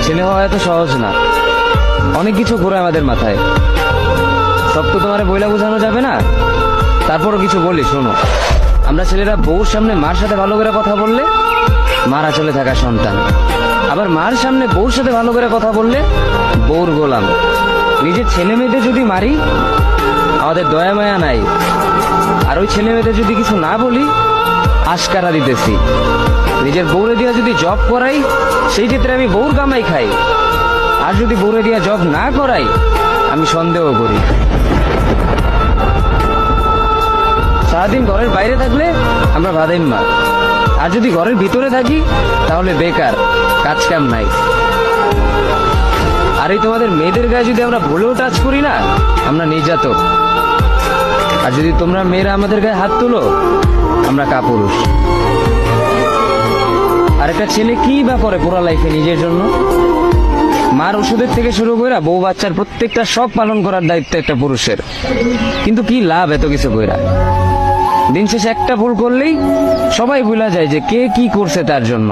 ছেলে হওয়া এত সহজ না, অনেক কিছু ঘুরে আমাদের মাথায়। সব তো তোমার বইলা বোঝানো যাবে না, তারপরও কিছু বলি শোনো। আমরা ছেলেরা বউর সামনে মার সাথে ভালো করে কথা বললে মারা চলে থাকা সন্তান, আবার মার সামনে বউর সাথে ভালো করে কথা বললে বউর গোলাম। নিজের ছেলে মেয়েদের যদি মারি আমাদের দয়া মায়া নাই, আর ওই ছেলে মেয়েদের যদি কিছু না বলি আশকারা দিতেছি। নিজের বউরে দিয়া যদি জব করাই সেই ক্ষেত্রে আমি বউর কামাই খাই, আর যদি বউরে দিয়া জব না করাই আমি সন্দেহ করি। সারাদিন ঘরের বাইরে থাকলে আমরা ভাদাইম্মা, আর যদি ঘরের ভিতরে থাকি তাহলে বেকার, কাজ কাম নাই। আর এই তোমাদের মেয়েদের গায়ে যদি আমরা ভুলেও টাচ করি না আমরা নির্যাতক, আর যদি তোমরা মেয়েরা আমাদের গায়ে হাত তুলো আমরা কাপুরুষ। আর একটা ছেলে কি বা করে পুরো লাইফে নিজের জন্য? মার ওষুধের থেকে শুরু করে বউ বাচ্চার প্রত্যেকটা শখ পালন করার দায়িত্ব একটা পুরুষের। কিন্তু কি লাভ এত কিছু কইরা? দিন শেষে একটা ভুল করলেই সবাই ভুলা যায় যে কে কি করছে তার জন্য।